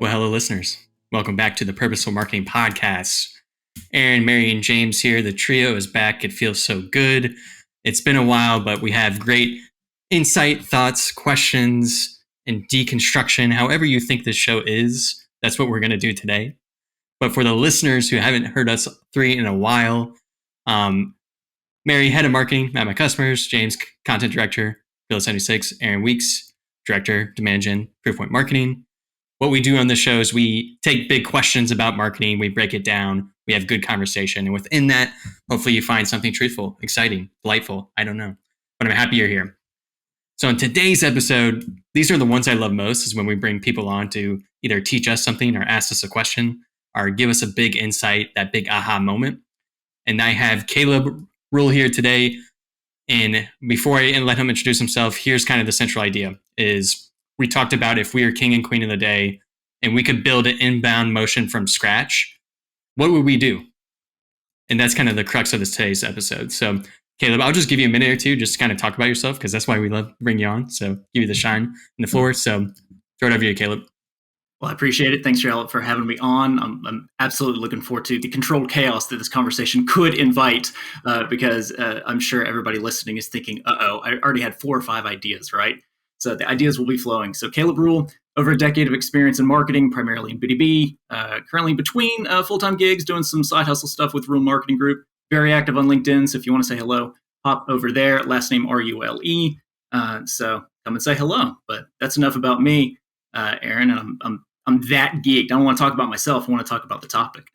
Well, hello, listeners. Welcome back to the Purposeful Marketing Podcast. Aaron, Mary, and James here. The trio is back. It feels so good. It's been a while, but we have great insight, thoughts, questions, and deconstruction. However you think this show is, that's what we're going to do today. But for the listeners who haven't heard us three in a while, Mary, head of marketing at my customers, James, content director, Bill 76, Aaron Weeks, director, demand gen, Proofpoint Marketing. What we do on the show is we take big questions about marketing, we break it down, we have good conversation. And within that, hopefully you find something truthful, exciting, delightful. I don't know, but I'm happy you're here. So in today's episode, these are the ones I love most, is when we bring people on to either teach us something or ask us a question or give us a big insight, that big aha moment. And I have Caleb Rule here today. And before I let him introduce himself, here's kind of the central idea is we talked about if we are king and queen of the day and we could build an inbound motion from scratch, what would we do? And that's kind of the crux of today's episode. So Caleb, I'll just give you a minute or two just to kind of talk about yourself, because that's why we love to bring you on. So give you the shine and the floor. So throw it over to you, Caleb. Well, I appreciate it. Thanks, Charlotte, for having me on. I'm absolutely looking forward to the controlled chaos that this conversation could invite, because I'm sure everybody listening is thinking, I already had 4 or 5 ideas, right? So the ideas will be flowing. So Caleb Rule, over a decade of experience in marketing, primarily in B2B, currently between full-time gigs, doing some side hustle stuff with Rule Marketing Group, very active on LinkedIn. So if you want to say hello, hop over there, last name Rule. So come and say hello. But that's enough about me, Aaron, and I'm that geeked. I don't want to talk about myself. I want to talk about the topic.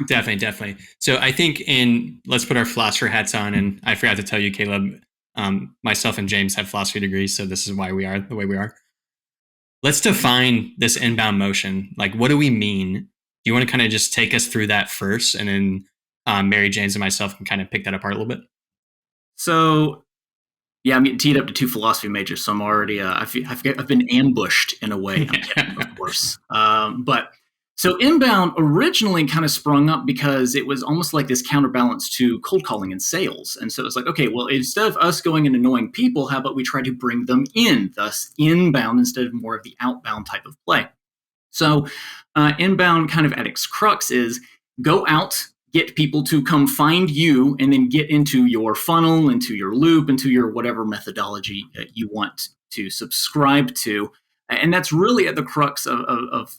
Definitely. So I think let's put our philosopher hats on. And I forgot to tell you, Caleb, myself and James have philosophy degrees. So this is why we are the way we are. Let's define this inbound motion. Like, what do we mean? Do you want to kind of just take us through that first? And then Mary, James, and myself can kind of pick that apart a little bit. So, yeah, I'm getting teed up to 2 philosophy majors, so I'm already I've been ambushed in a way. I'm kidding, of course. But so inbound originally kind of sprung up because it was almost like this counterbalance to cold calling and sales. And so it's like, okay, well, instead of us going and annoying people, how about we try to bring them in, thus inbound instead of more of the outbound type of play. So inbound kind of at its crux is go out, get people to come find you, and then get into your funnel, into your loop, into your whatever methodology you want to subscribe to. And that's really at the crux of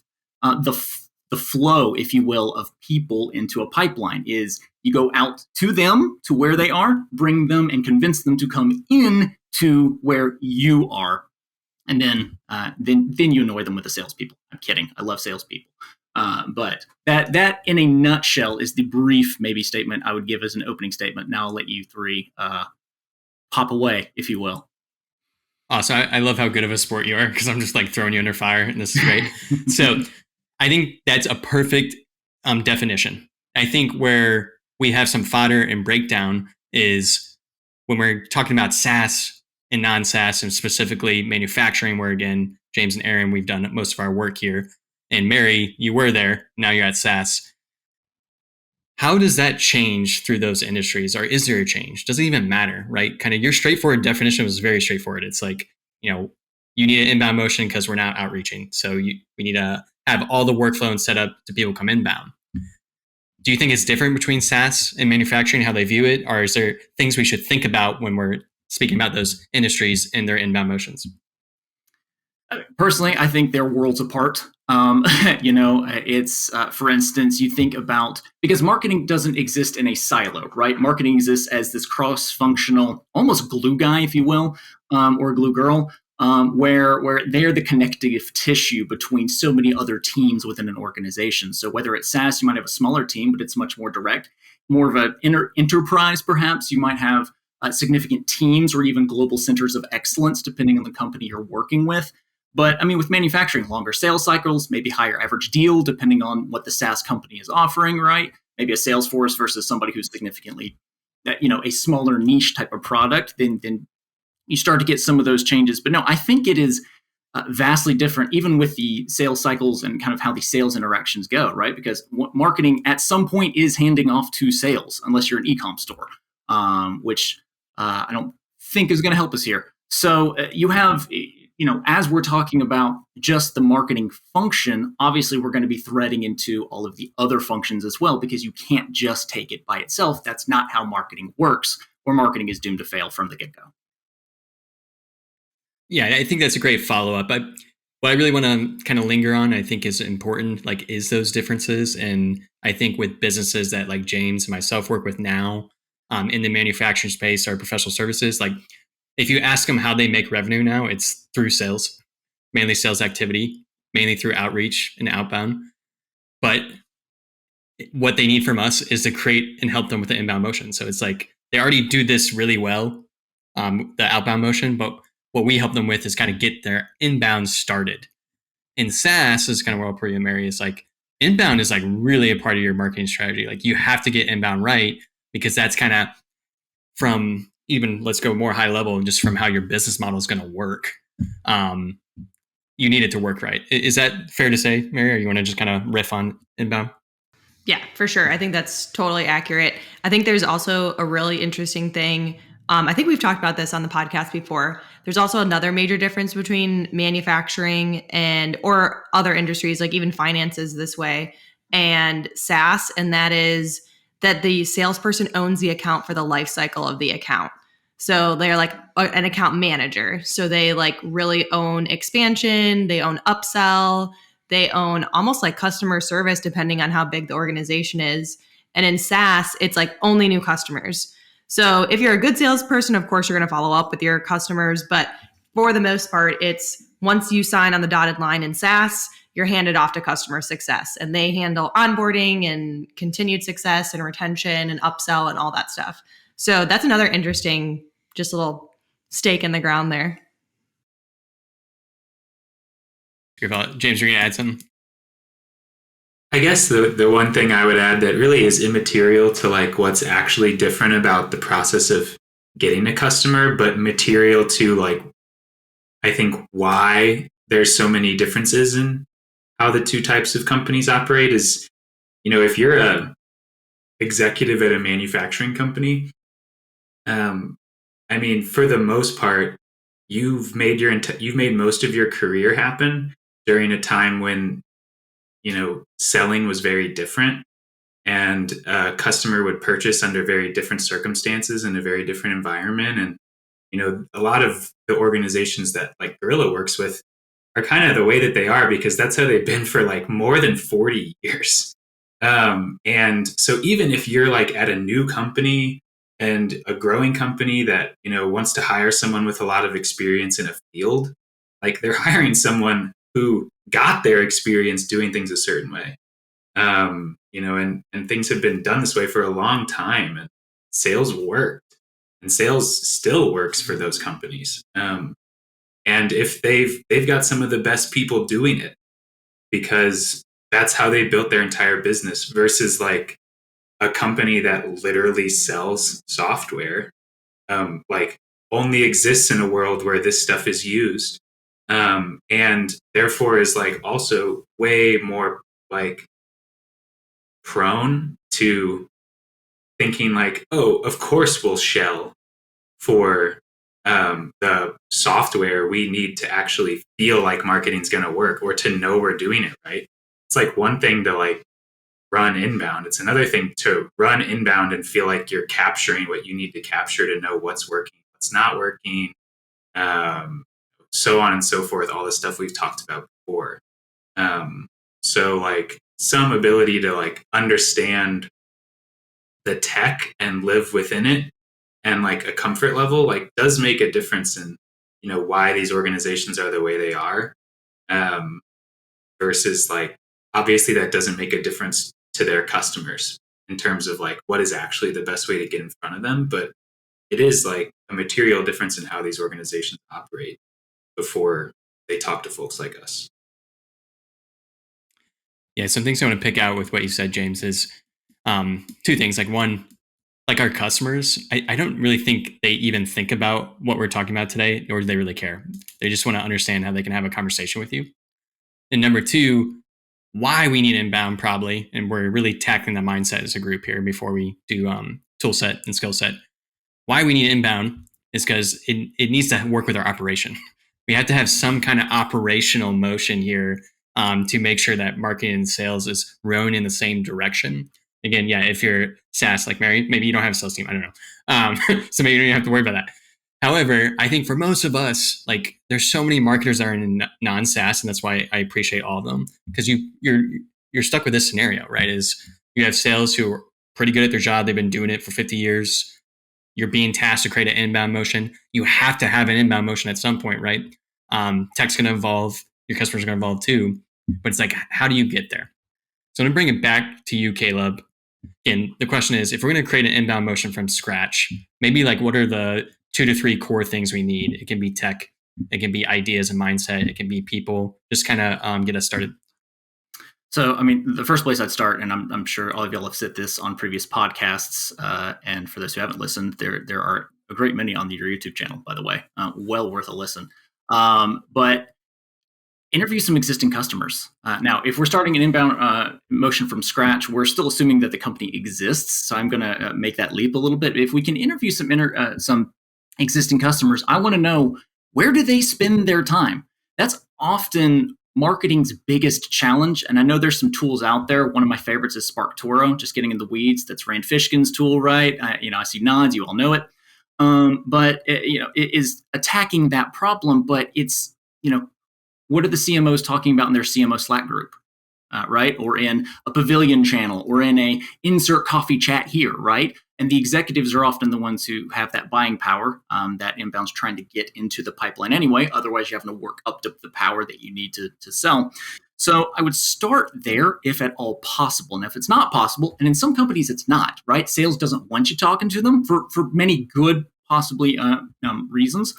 the flow, if you will, of people into a pipeline. Is you go out to them, to where they are, bring them and convince them to come in to where you are. And then you annoy them with the salespeople. I'm kidding. I love salespeople. But that in a nutshell is the brief maybe statement I would give as an opening statement. Now I'll let you 3 pop away, if you will. Awesome. I love how good of a sport you are, because I'm just like throwing you under fire, and this is great. So I think that's a perfect definition. I think where we have some fodder and breakdown is when we're talking about SaaS and non-SaaS, and specifically manufacturing, where again, James and Aaron, we've done most of our work here. And Mary, you were there, now you're at SaaS. How does that change through those industries? Or is there a change? Does it even matter, right? Kind of your straightforward definition was very straightforward. It's like, you need an inbound motion because we're now outreaching. So we need to have all the workflow and set up to people come inbound. Do you think it's different between SaaS and manufacturing, how they view it? Or is there things we should think about when we're speaking about those industries and their inbound motions? Personally, I think they're worlds apart. It's for instance, you think about, because marketing doesn't exist in a silo, right? Marketing exists as this cross-functional, almost glue guy, if you will, or glue girl, where they're the connective tissue between so many other teams within an organization. So whether it's SaaS, you might have a smaller team, but it's much more direct, more of an enterprise, perhaps. You might have significant teams or even global centers of excellence, depending on the company you're working with. But I mean, with manufacturing, longer sales cycles, maybe higher average deal, depending on what the SaaS company is offering, right? Maybe a Salesforce versus somebody who's significantly, a smaller niche type of product, then you start to get some of those changes. But no, I think it is vastly different, even with the sales cycles and kind of how the sales interactions go, right? Because marketing at some point is handing off to sales, unless you're an e-com store, which I don't think is going to help us here. So you have as we're talking about just the marketing function, obviously we're going to be threading into all of the other functions as well, because you can't just take it by itself. That's not how marketing works, or marketing is doomed to fail from the get-go. Yeah, I think that's a great follow-up. What I really want to kind of linger on, I think is important, is those differences. And I think with businesses that like James and myself work with now in the manufacturing space or professional services, if you ask them how they make revenue now, it's through sales, mainly sales activity, mainly through outreach and outbound. But what they need from us is to create and help them with the inbound motion. So it's like they already do this really well, the outbound motion, but what we help them with is kind of get their inbound started. In SaaS is kind of where I'll put you, Mary, is inbound is really a part of your marketing strategy. You have to get inbound right, because that's kind of from even, let's go more high level, just from how your business model is going to work. You need it to work right. Is that fair to say, Mary, or you want to just kind of riff on inbound? Yeah, for sure. I think that's totally accurate. I think there's also a really interesting thing. I think we've talked about this on the podcast before. There's also another major difference between manufacturing or other industries, like even finances this way, and SaaS, and that is that the salesperson owns the account for the life cycle of the account. So they're like an account manager. So they really own expansion, they own upsell, they own almost like customer service, depending on how big the organization is. And in SaaS, it's only new customers. So if you're a good salesperson, of course, you're going to follow up with your customers. But for the most part, it's once you sign on the dotted line in SaaS, you're handed off to customer success, and they handle onboarding and continued success and retention and upsell and all that stuff. So that's another interesting, just a little stake in the ground there. James, you're going to add something? I guess the one thing I would add that really is immaterial to what's actually different about the process of getting a customer, but material to I think why there's so many differences in how the two types of companies operate is, if you're a executive at a manufacturing company, for the most part, you've made most of your career happen during a time when selling was very different, and a customer would purchase under very different circumstances in a very different environment. And a lot of the organizations that Gorilla works with are kind of the way that they are because that's how they've been for more than 40 years. And so even if you're at a new company and a growing company that wants to hire someone with a lot of experience in a field, they're hiring someone who got their experience doing things a certain way. And things have been done this way for a long time, and sales worked, and sales still works for those companies. And if they've got some of the best people doing it because that's how they built their entire business versus a company that literally sells software, only exists in a world where this stuff is used. And therefore is also way more prone to thinking oh, of course we'll shell for the software we need to actually feel like marketing's going to work or to know we're doing it right. It's one thing to run inbound. It's another thing to run inbound and feel like you're capturing what you need to capture to know what's working, what's not working, so on and so forth, all the stuff we've talked about before. So some ability to understand the tech and live within it and a comfort level does make a difference in why these organizations are the way they are, versus obviously that doesn't make a difference to their customers in terms of what is actually the best way to get in front of them, but it is a material difference in how these organizations operate before they talk to folks like us. Yeah, some things I want to pick out with what you said, James, is two things. One, our customers, I don't really think they even think about what we're talking about today, nor do they really care. They just want to understand how they can have a conversation with you. And number two, why we need inbound probably, and we're really tackling the mindset as a group here before we do tool set and skill set. Why we need inbound is because it needs to work with our operation. we have to have some kind of operational motion here to make sure that marketing and sales is rowing in the same direction. Again, yeah, if you're SaaS like Mary, maybe you don't have a sales team. I don't know. So maybe you don't have to worry about that. However, I think for most of us, like there's so many marketers that are in non-SaaS, and that's why I appreciate all of them, because you're stuck with this scenario, right? Is you have sales who are pretty good at their job. They've been doing it for 50 years. You're being tasked to create an inbound motion. You have to have an inbound motion at some point, right? Tech's going to evolve. Your customers are going to evolve too. But it's like, how do you get there? So I'm going to bring it back to you, Caleb. And the question is, if we're going to create an inbound motion from scratch, maybe like what are the 2 to 3 core things we need? It can be tech. It can be ideas and mindset. It can be people. Just kind of get us started. So, I mean, the first place I'd start, and I'm sure all of y'all have said this on previous podcasts, and for those who haven't listened, there are a great many on your YouTube channel, by the way, well worth a listen. But interview some existing customers. Now, if we're starting an inbound motion from scratch, we're still assuming that the company exists. So I'm going to make that leap a little bit. If we can interview some existing customers, I want to know, where do they spend their time? That's often marketing's biggest challenge. And I know there's some tools out there. One of my favorites is SparkToro, just getting in the weeds. That's Rand Fishkin's tool, right? I see nods, you all know it. But it is attacking that problem, but it's, what are the CMOs talking about in their CMO Slack group, right? Or in a Pavilion channel, or in a insert coffee chat here, right? And the executives are often the ones who have that buying power that inbound's trying to get into the pipeline anyway. Otherwise, you have to work up to the power that you need to sell. So I would start there if at all possible. And if it's not possible, and in some companies it's not, right? Sales doesn't want you talking to them for many good, possibly reasons.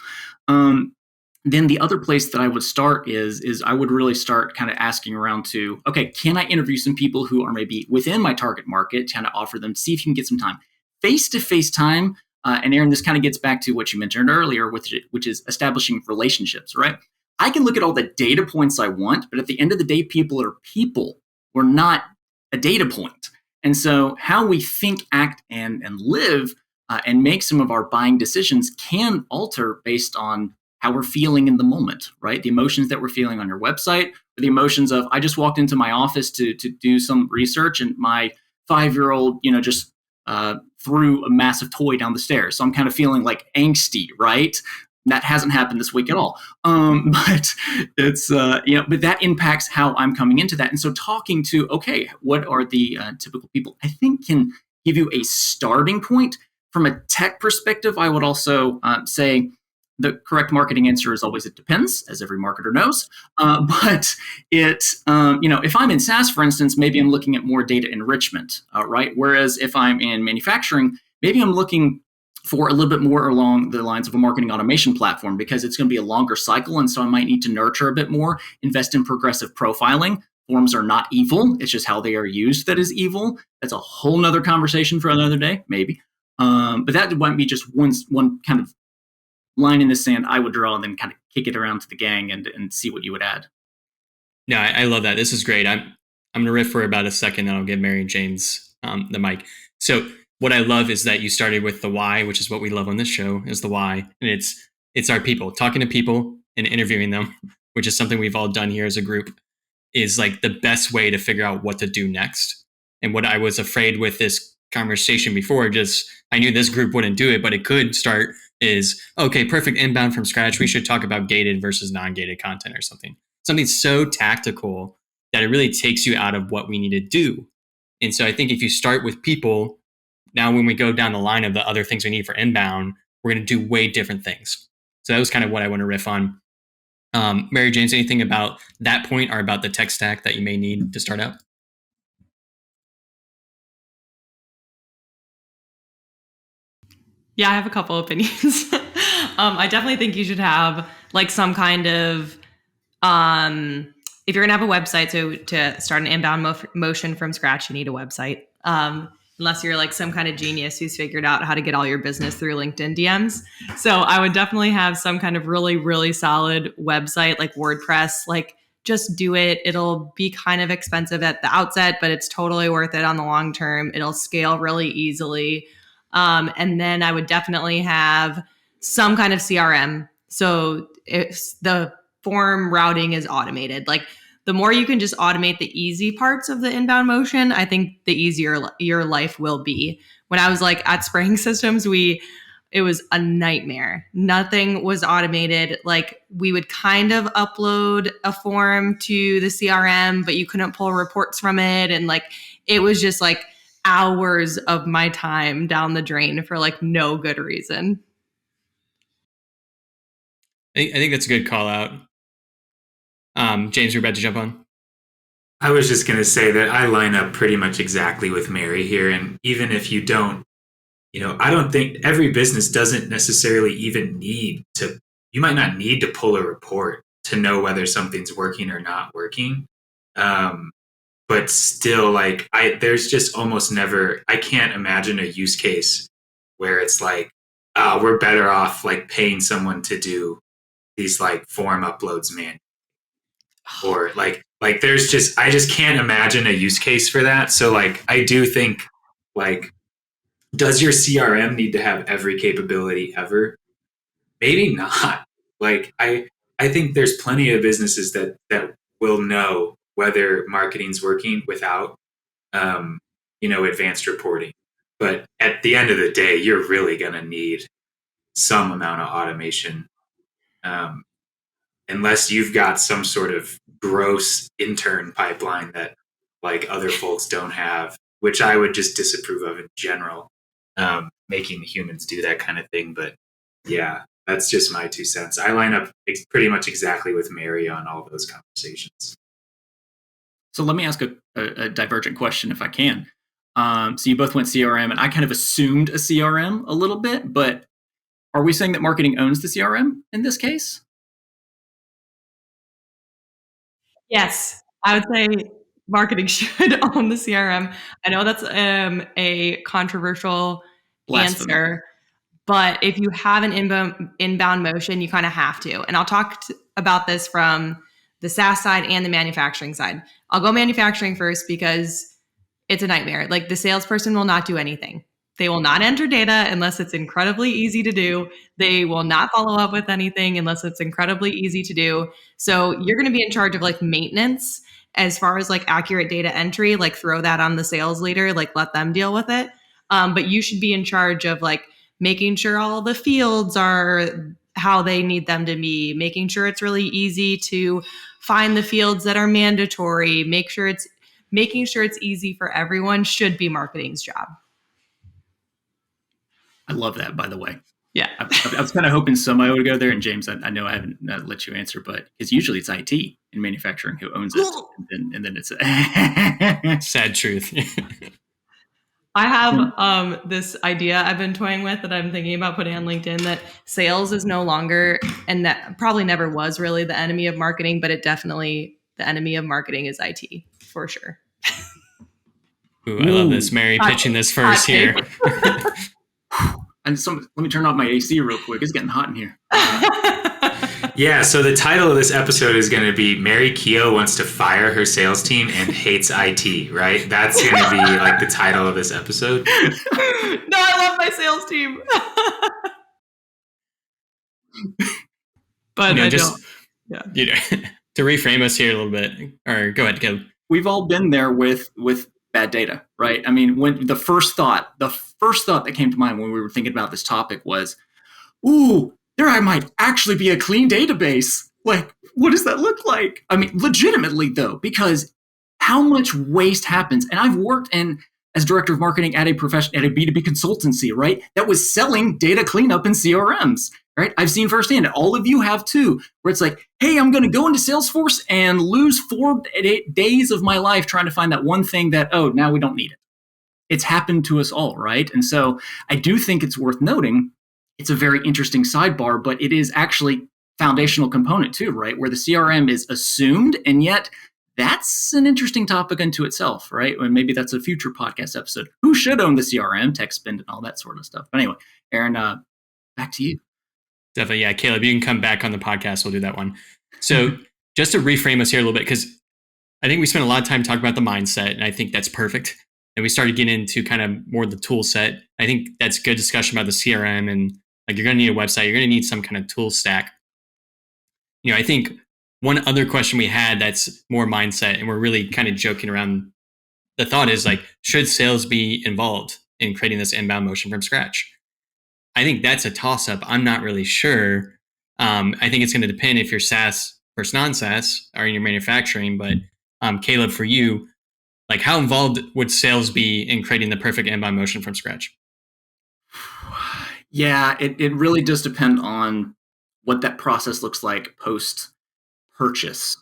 Then the other place that I would start is I would really start kind of asking around to, okay, can I interview some people who are maybe within my target market, kind of offer them, see if you can get some time. Face-to-face time, and Aaron, this kind of gets back to what you mentioned earlier, which is establishing relationships, right? I can look at all the data points I want, but at the end of the day, people are people. We're not a data point. And so how we think, act, and live and make some of our buying decisions can alter based on how we're feeling in the moment, right? The emotions that we're feeling on your website, or the emotions of, I just walked into my office to do some research and my 5-year-old, just threw a massive toy down the stairs. So I'm kind of feeling like angsty, right? That hasn't happened this week at all. But it's, but that impacts how I'm coming into that. And so talking to, okay, what are the typical people, I think can give you a starting point. From a tech perspective, I would also say, the correct marketing answer is always, it depends, as every marketer knows. But if I'm in SaaS, for instance, maybe I'm looking at more data enrichment, right? Whereas if I'm in manufacturing, maybe I'm looking for a little bit more along the lines of a marketing automation platform, because it's going to be a longer cycle. And so I might need to nurture a bit more, invest in progressive profiling. Forms are not evil. It's just how they are used that is evil. That's a whole nother conversation for another day, maybe. But that might be just one kind of line in the sand I would draw, and then kind of kick it around to the gang and see what you would add. Yeah, I love that. This is great. I'm going to riff for about a second, then I'll give Mary and James the mic. So what I love is that you started with the why, which is what we love on this show, is the why. And it's our people, talking to people and interviewing them, which is something we've all done here as a group, is like the best way to figure out what to do next. And what I was afraid with this conversation before, just I knew this group wouldn't do it, but it could start is, okay, perfect inbound from scratch. We should talk about gated versus non-gated content or something so tactical that it really takes you out of what we need to do. And so I think if you start with people, now when we go down the line of the other things we need for inbound, we're going to do way different things. So that was kind of what I want to riff on. Mary, James, anything about that point or about the tech stack that you may need to start out? Yeah, I have a couple opinions. I definitely think you should have like some kind of, if you're going to have a website, so to start an inbound motion from scratch, you need a website. Unless you're like some kind of genius who's figured out how to get all your business through LinkedIn DMs. So I would definitely have some kind of really, really solid website like WordPress. Like just do it. It'll be kind of expensive at the outset, but it's totally worth it on the long term. It'll scale really easily. And then I would definitely have some kind of CRM. So the form routing is automated. Like the more you can just automate the easy parts of the inbound motion, I think the easier your life will be. When I was like at Spraying Systems, it was a nightmare. Nothing was automated. Like we would kind of upload a form to the CRM, but you couldn't pull reports from it. And like, it was just like hours of my time down the drain for like no good reason. I think that's a good call out. James, you're about to jump on. I was just going to say that I line up pretty much exactly with Mary here. And even if you don't, I don't think every business doesn't necessarily even need to, you might not need to pull a report to know whether something's working or not working. But still, like, there's just almost never, I can't imagine a use case where it's like, we're better off like paying someone to do these like form uploads, man. Or like there's just, I just can't imagine a use case for that. So like, I do think like, does your CRM need to have every capability ever? Maybe not. Like I think there's plenty of businesses that will know whether marketing's working without advanced reporting. But at the end of the day, you're really gonna need some amount of automation. Unless you've got some sort of gross intern pipeline that like other folks don't have, which I would just disapprove of in general. Making humans do that kind of thing. But yeah, that's just my 2 cents. I line up pretty much exactly with Mary on all those conversations. So let me ask a divergent question if I can. So you both went CRM, and I kind of assumed a CRM a little bit, but are we saying that marketing owns the CRM in this case? Yes, I would say marketing should own the CRM. I know that's a controversial Blasphemy. answer, but if you have an inbound motion, you kind of have to. And I'll talk about this from the SaaS side and the manufacturing side. I'll go manufacturing first because it's a nightmare. Like the salesperson will not do anything. They will not enter data unless it's incredibly easy to do. They will not follow up with anything unless it's incredibly easy to do. So you're going to be in charge of like maintenance as far as like accurate data entry, like throw that on the sales leader, like let them deal with it. But you should be in charge of like making sure all the fields are how they need them to be, making sure it's really easy to find the fields that are mandatory, making sure it's easy for everyone should be marketing's job. I love that, by the way. Yeah. I was kind of hoping somebody would go there. And James, I know I haven't let you answer, but because usually it's IT in manufacturing who owns it. And then it's sad truth. I have this idea I've been toying with that I'm thinking about putting on LinkedIn, that sales is no longer, and that probably never was really, the enemy of marketing, but the enemy of marketing is IT for sure. Ooh, I love this. Mary pitching this first here. And let me turn off my AC real quick. It's getting hot in here. Yeah, so the title of this episode is going to be Mary Keogh wants to fire her sales team and hates IT, right? That's going to be like the title of this episode. No, I love my sales team. But I don't. Yeah. To reframe us here a little bit, or go ahead, Caleb. We've all been there with bad data, right? I mean, when the first thought that came to mind when we were thinking about this topic was, ooh, there might actually be a clean database. Like, what does that look like? I mean, legitimately though, because how much waste happens. And I've worked as director of marketing at a B2B consultancy, right? That was selling data cleanup in CRMs, right? I've seen firsthand, and all of you have too, where it's like, hey, I'm going to go into Salesforce and lose 4 days of my life trying to find that one thing that, oh, now we don't need it. It's happened to us all, right? And so I do think it's worth noting. It's a very interesting sidebar, but it is actually foundational component too, right? Where the CRM is assumed, and yet that's an interesting topic unto itself, right? And maybe that's a future podcast episode. Who should own the CRM, tech spend, and all that sort of stuff? But anyway, Aaron, back to you. Definitely, yeah. Caleb, you can come back on the podcast. We'll do that one. So just to reframe us here a little bit, because I think we spent a lot of time talking about the mindset, and I think that's perfect. And we started getting into kind of more the tool set. I think that's good discussion about the CRM, and like you're going to need a website. You're going to need some kind of tool stack. I think one other question we had that's more mindset, and we're really kind of joking around. The thought is like, should sales be involved in creating this inbound motion from scratch? I think that's a toss up. I'm not really sure. I think it's going to depend if you're SaaS versus non-SaaS or in your manufacturing. But Caleb, for you, like how involved would sales be in creating the perfect inbound motion from scratch? Yeah, it really does depend on what that process looks like post purchase,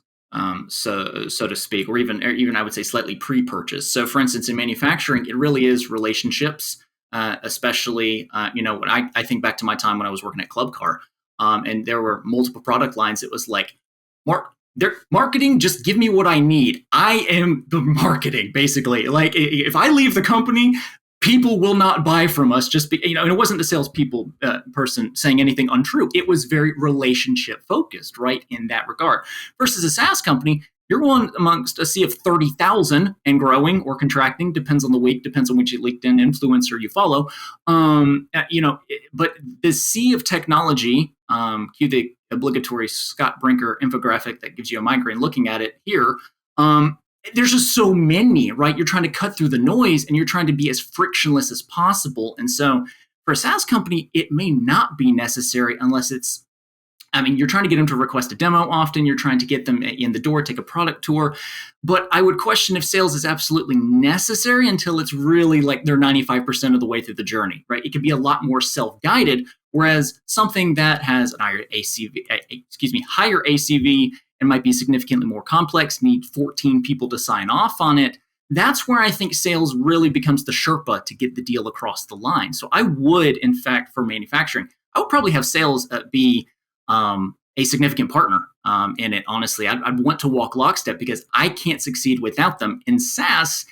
so to speak, or even I would say slightly pre-purchase. So, for instance, in manufacturing, it really is relationships, especially when I think back to my time when I was working at Club Car, and there were multiple product lines. It was like, their marketing, just give me what I need. I am the marketing, basically. Like if I leave the company, people will not buy from us and it wasn't the salespeople person saying anything untrue. It was very relationship focused, right, in that regard. Versus a SaaS company, you're going amongst a sea of 30,000 and growing or contracting, depends on the week, depends on which LinkedIn influencer you follow. But the sea of technology, cue the obligatory Scott Brinker infographic that gives you a migraine looking at it here. There's just so many, right? You're trying to cut through the noise and you're trying to be as frictionless as possible. And so for a SaaS company, it may not be necessary unless you're trying to get them to request a demo often. You're trying to get them in the door, take a product tour. But I would question if sales is absolutely necessary until it's really like they're 95% of the way through the journey, right? It can be a lot more self-guided, whereas something that has an higher ACV and might be significantly more complex, need 14 people to sign off on it. That's where I think sales really becomes the Sherpa to get the deal across the line. So I would, in fact, for manufacturing, I would probably have sales be a significant partner in it. Honestly, I'd want to walk lockstep because I can't succeed without them. In SaaS,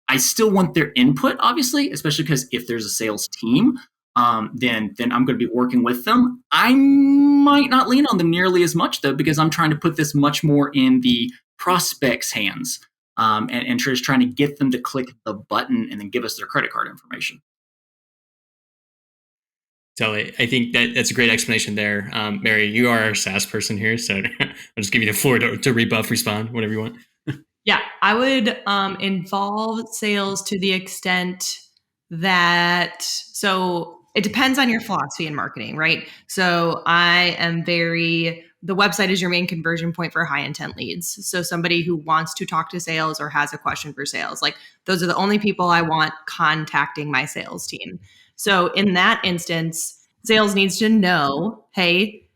I still want their input, obviously, especially because if there's a sales team, then I'm going to be working with them. I might not lean on them nearly as much, though, because I'm trying to put this much more in the prospect's hands and just trying to get them to click the button and then give us their credit card information. Totally. I think that's a great explanation there. Mary, you are our SaaS person here, so I'll just give you the floor to rebuff, respond, whatever you want. Yeah, I would involve sales to the extent that, so it depends on your philosophy in marketing, right? So the website is your main conversion point for high intent leads. So somebody who wants to talk to sales or has a question for sales, like those are the only people I want contacting my sales team. So in that instance, sales needs to know, hey,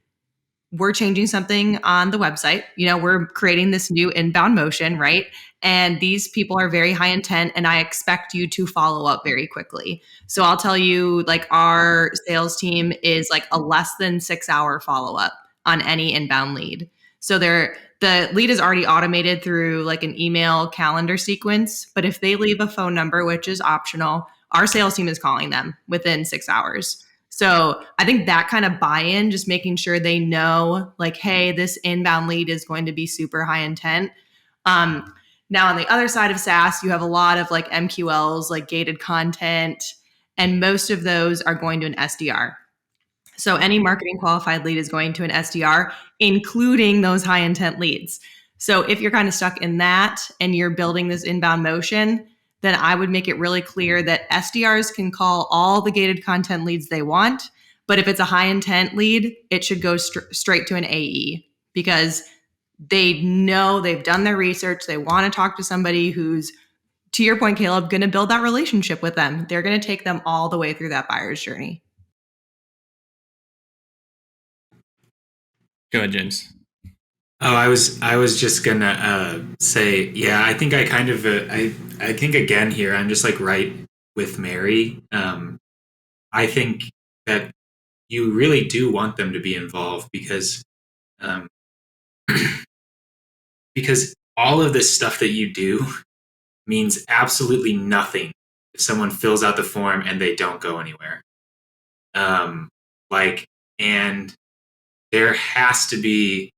we're changing something on the website. We're creating this new inbound motion, right? And these people are very high intent and I expect you to follow up very quickly. So I'll tell you, like our sales team is like a less than 6-hour follow-up on any inbound lead. So the lead is already automated through like an email calendar sequence. But if they leave a phone number, which is optional, our sales team is calling them within 6 hours. So I think that kind of buy-in, just making sure they know like, hey, this inbound lead is going to be super high intent. Now on the other side of SaaS, you have a lot of like MQLs, like gated content, and most of those are going to an SDR. So any marketing qualified lead is going to an SDR, including those high intent leads. So if you're kind of stuck in that and you're building this inbound motion, then I would make it really clear that SDRs can call all the gated content leads they want. But if it's a high intent lead, it should go straight to an AE because they know they've done their research. They want to talk to somebody who's, to your point, Caleb, going to build that relationship with them. They're going to take them all the way through that buyer's journey. Go ahead, James. Oh, I was just gonna say, yeah, I think I think again here I'm just like right with Mary. I think that you really do want them to be involved because because all of this stuff that you do means absolutely nothing if someone fills out the form and they don't go anywhere. And there has to be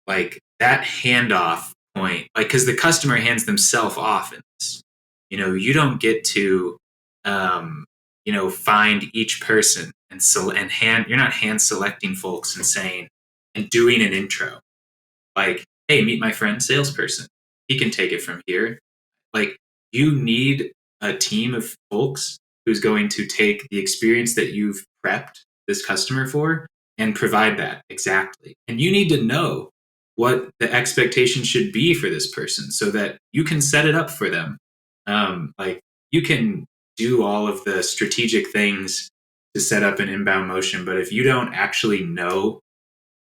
like that handoff point, like because the customer hands themselves off in this. You don't get to find each person and you're not hand selecting folks and saying and doing an intro. like, hey, meet my friend salesperson. He can take it from here. Like, you need a team of folks who's going to take the experience that you've prepped this customer for and provide that exactly. And you need to know what the expectation should be for this person so that you can set it up for them. Like, you can do all of the strategic things to set up an inbound motion, but if you don't actually know,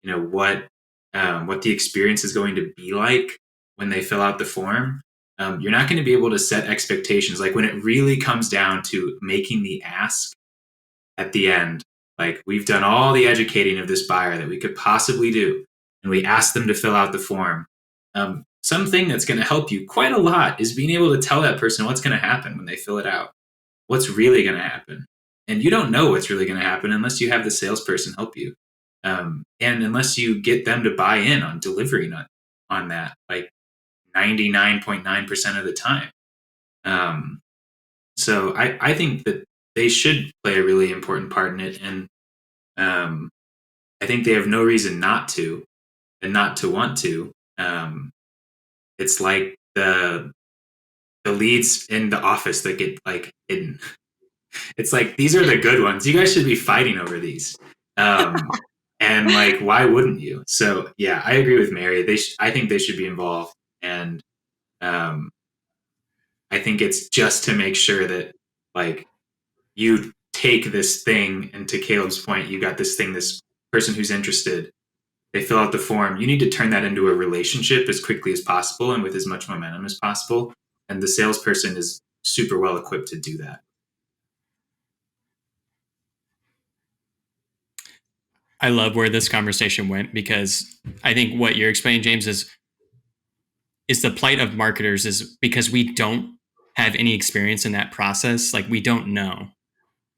what the experience is going to be like when they fill out the form, you're not going to be able to set expectations. Like, when it really comes down to making the ask at the end, like, we've done all the educating of this buyer that we could possibly do, and we ask them to fill out the form. Something that's going to help you quite a lot is being able to tell that person what's going to happen when they fill it out, what's really going to happen. And you don't know what's really going to happen unless you have the salesperson help you. And unless you get them to buy in on delivering on that, like 99.9% of the time. So I think that they should play a really important part in it. And I think they have no reason not to and not to want to. It's like the leads in The Office that get like hidden. It's like, these are the good ones. You guys should be fighting over these. And like, why wouldn't you? So yeah, I agree with Mary. I think they should be involved. And I think it's just to make sure that, like, you take this thing, and to Caleb's point, you got this thing, this person who's interested, they fill out the form. You need to turn that into a relationship as quickly as possible and with as much momentum as possible. And the salesperson is super well equipped to do that. I love where this conversation went, because I think what you're explaining, James, is the plight of marketers is because we don't have any experience in that process. Like, we don't know.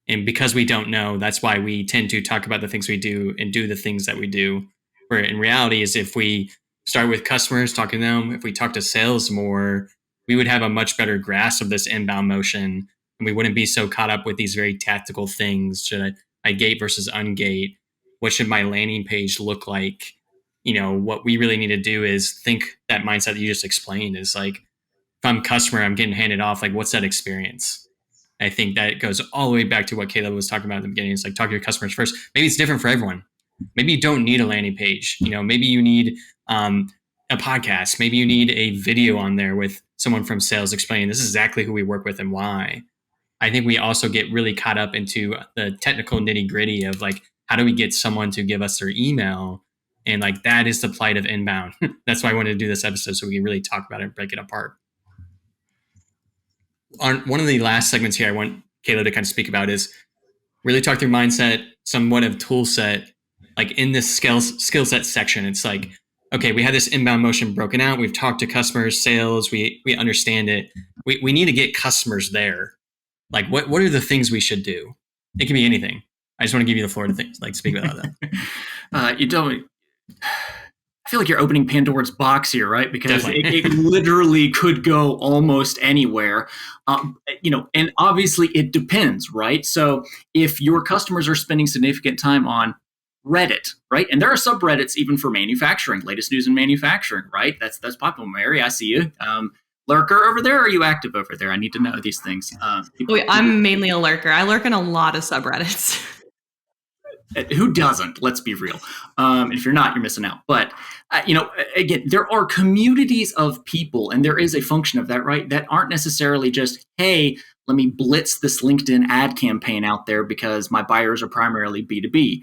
And because we don't know, that's why we tend to talk about the things we do and do the things that we do. Where in reality is, if we start with customers, talking to them, if we talk to sales more, we would have a much better grasp of this inbound motion. And we wouldn't be so caught up with these very tactical things. Should I gate versus ungate? What should my landing page look like? What we really need to do is think that mindset that you just explained is like, if I'm a customer, I'm getting handed off, like, what's that experience? I think that goes all the way back to what Caleb was talking about at the beginning. It's like, talk to your customers first. Maybe it's different for everyone. Maybe you don't need a landing page. Maybe you need a podcast. Maybe you need a video on there with someone from sales explaining this is exactly who we work with and why. I think we also get really caught up into the technical nitty gritty of like, how do we get someone to give us their email? And like, that is the plight of inbound. That's why I wanted to do this episode, so we can really talk about it and break it apart. On one of the last segments here, I want Caleb to kind of speak about is really talk through mindset, somewhat of tool set. Like, in this skill set section, it's like, okay, we have this inbound motion broken out. We've talked to customers, sales. We understand it. We need to get customers there. Like, what are the things we should do? It can be anything. I just want to give you the floor to speak about that. You don't. I feel like you're opening Pandora's box here, right? Because it literally could go almost anywhere. And obviously it depends, right? So if your customers are spending significant time on Reddit, right? And there are subreddits even for manufacturing, latest news in manufacturing, right? That's popular. Mary, I see you. Lurker over there, or are you active over there? I need to know these things. I'm mainly a lurker. I lurk in a lot of subreddits. Who doesn't? Let's be real. If you're not, you're missing out. But, again, there are communities of people, and there is a function of that, right? That aren't necessarily just, hey, let me blitz this LinkedIn ad campaign out there because my buyers are primarily B2B.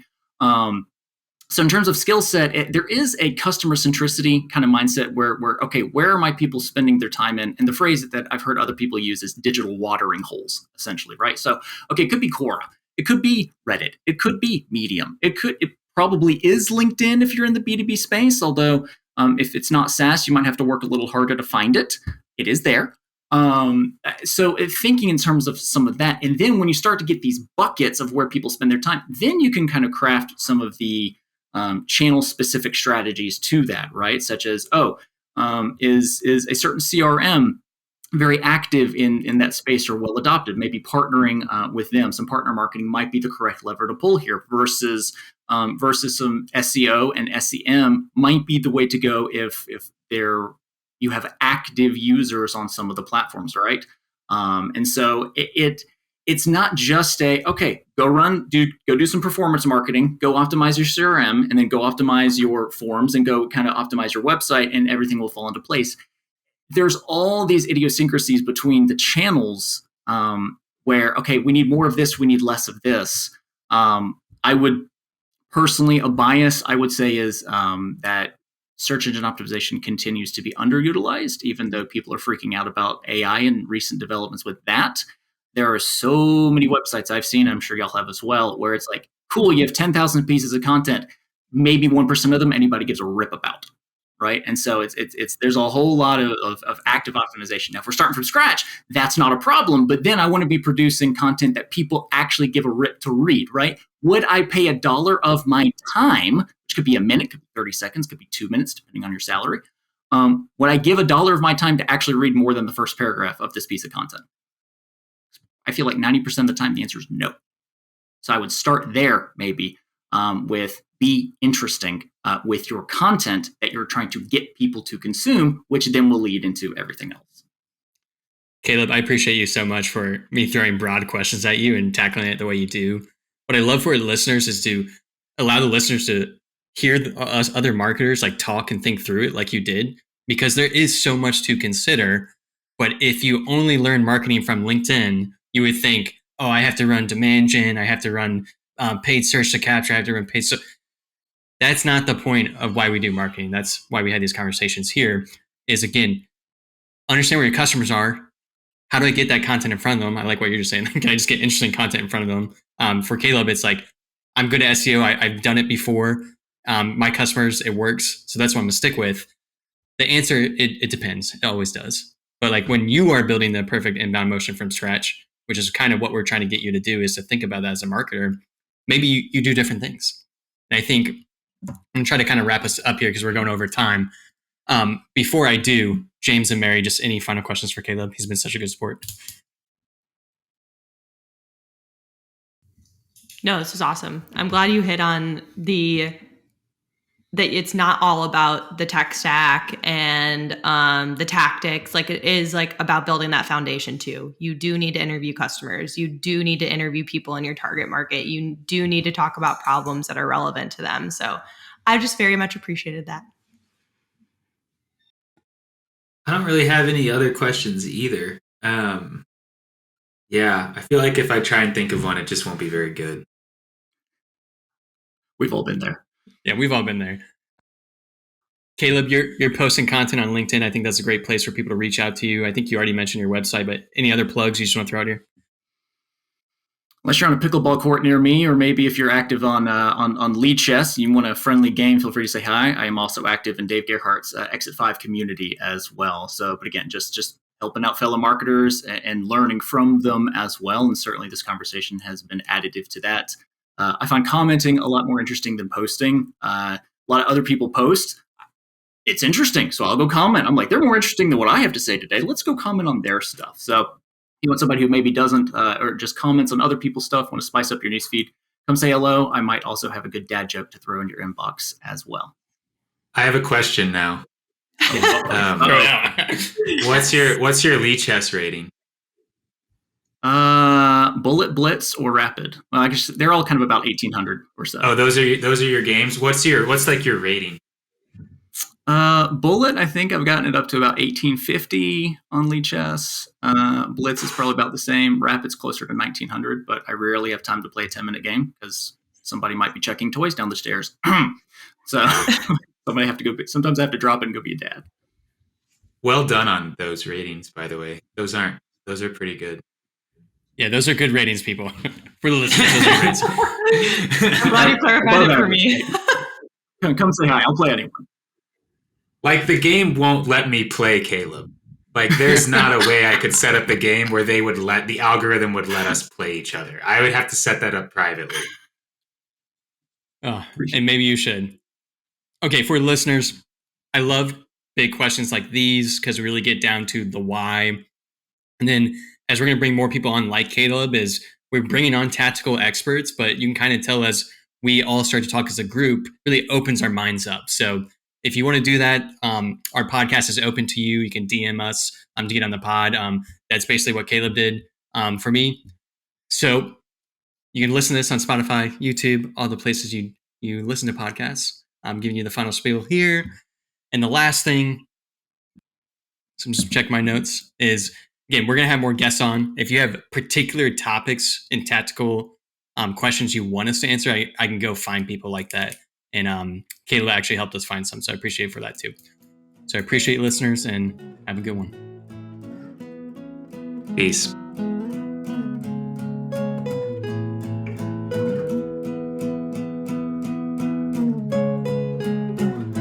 So in terms of skill set, there is a customer centricity kind of mindset where, okay, where are my people spending their time in? And the phrase that I've heard other people use is digital watering holes, essentially, right? So, okay, it could be Quora. It could be Reddit. It could be Medium. It probably is LinkedIn if you're in the B2B space, although if it's not SaaS, you might have to work a little harder to find it. It is there. So thinking in terms of some of that, and then when you start to get these buckets of where people spend their time, then you can kind of craft some of the channel-specific strategies to that, right? Such as, is a certain CRM very active in that space or well adopted? Maybe partnering with them, some partner marketing might be the correct lever to pull here versus versus some SEO and SEM might be the way to go if you have active users on some of the platforms, right? And so it's not just go do some performance marketing, go optimize your CRM, and then go optimize your forms and go kind of optimize your website, and everything will fall into place. There's all these idiosyncrasies between the channels where, we need more of this, we need less of this. I would personally, a bias I would say is that search engine optimization continues to be underutilized, even though people are freaking out about AI and recent developments with that. There are so many websites I've seen, I'm sure y'all have as well, where it's like, cool, you have 10,000 pieces of content. Maybe 1% of them anybody gives a rip about, right? And so it's there's a whole lot of active optimization. Now, if we're starting from scratch, that's not a problem. But then I want to be producing content that people actually give a rip to read, right? Would I pay $1 of my time, which could be a minute, could be 30 seconds, could be 2 minutes, depending on your salary? Would I give $1 of my time to actually read more than the first paragraph of this piece of content? I feel like 90% of the time the answer is no. So I would start there maybe with be interesting with your content that you're trying to get people to consume, which then will lead into everything else. Caleb, I appreciate you so much for me throwing broad questions at you and tackling it the way you do. What I love for the listeners is to allow the listeners to hear us other marketers like talk and think through it like you did, because there is so much to consider. But if you only learn marketing from LinkedIn, you would think, oh, I have to run demand gen, I have to run paid search to capture, I have to run paid. So that's not the point of why we do marketing. That's why we had these conversations here is, again, understand where your customers are. How do I get that content in front of them? I like what you're just saying. Can I just get interesting content in front of them? For Caleb, it's like, I'm good at SEO. I've done it before. My customers, it works. So that's what I'm going to stick with. The answer, it depends. It always does. But like when you are building the perfect inbound motion from scratch, which is kind of what we're trying to get you to do, is to think about that as a marketer. Maybe you do different things. And I think I'm going to try to kind of wrap us up here because we're going over time. Before I do, James and Mary, just any final questions for Caleb? He's been such a good sport. No, this is awesome. I'm glad you hit on that it's not all about the tech stack and the tactics. Like it is like about building that foundation too. You do need to interview customers. You do need to interview people in your target market. You do need to talk about problems that are relevant to them. So I just very much appreciated that. I don't really have any other questions either. Yeah, I feel like if I try and think of one, it just won't be very good. We've all been there. Yeah, we've all been there. Caleb, you're posting content on LinkedIn. I think that's a great place for people to reach out to you. I think you already mentioned your website, but any other plugs you just want to throw out here? Unless you're on a pickleball court near me, or maybe if you're active on Lead Chess, you want a friendly game, feel free to say hi. I am also active in Dave Gerhardt's Exit 5 community as well. So, but again, just helping out fellow marketers and learning from them as well. And certainly this conversation has been additive to that. I find commenting a lot more interesting than posting. A lot of other people post. It's interesting, so I'll go comment. I'm like, they're more interesting than what I have to say today. Let's go comment on their stuff. So you want somebody who maybe doesn't or just comments on other people's stuff, want to spice up your newsfeed, come say hello. I might also have a good dad joke to throw in your inbox as well. I have a question now. What's your Lead Chess rating? Bullet, Blitz, or Rapid. Well, I guess they're all kind of about 1,800 or so. Oh, those are your games. What's like your rating? Bullet, I think I've gotten it up to about 1850 on Lead Chess. Blitz is probably about the same. Rapid's closer to 1900, but I rarely have time to play a 10-minute game because somebody might be checking toys down the stairs. So somebody have to go. Sometimes I have to drop it and go be a dad. Well done on those ratings, by the way. Those are pretty good. Yeah, those are good ratings, people. For the listeners, those are great. I'm glad you clarified it for me. Come say hi. I'll play anyone. Like, the game won't let me play Caleb. Like, there's not a way I could set up the game where the algorithm would let us play each other. I would have to set that up privately. Oh, and maybe you should. Okay, for the listeners, I love big questions like these because we really get down to the why. And then as we're going to bring more people on like Caleb, is we're bringing on tactical experts, but you can kind of tell us we all start to talk as a group really opens our minds up. So if you want to do that, our podcast is open to you. You can DM us to get on the pod. That's basically what Caleb did for me. So you can listen to this on Spotify, YouTube, all the places you listen to podcasts. I'm giving you the final spiel here. And the last thing, so just check my notes, is, again, we're going to have more guests on. If you have particular topics and tactical questions you want us to answer, I can go find people like that. And Caleb actually helped us find some, so I appreciate it for that too. So I appreciate you, listeners, and have a good one. Peace.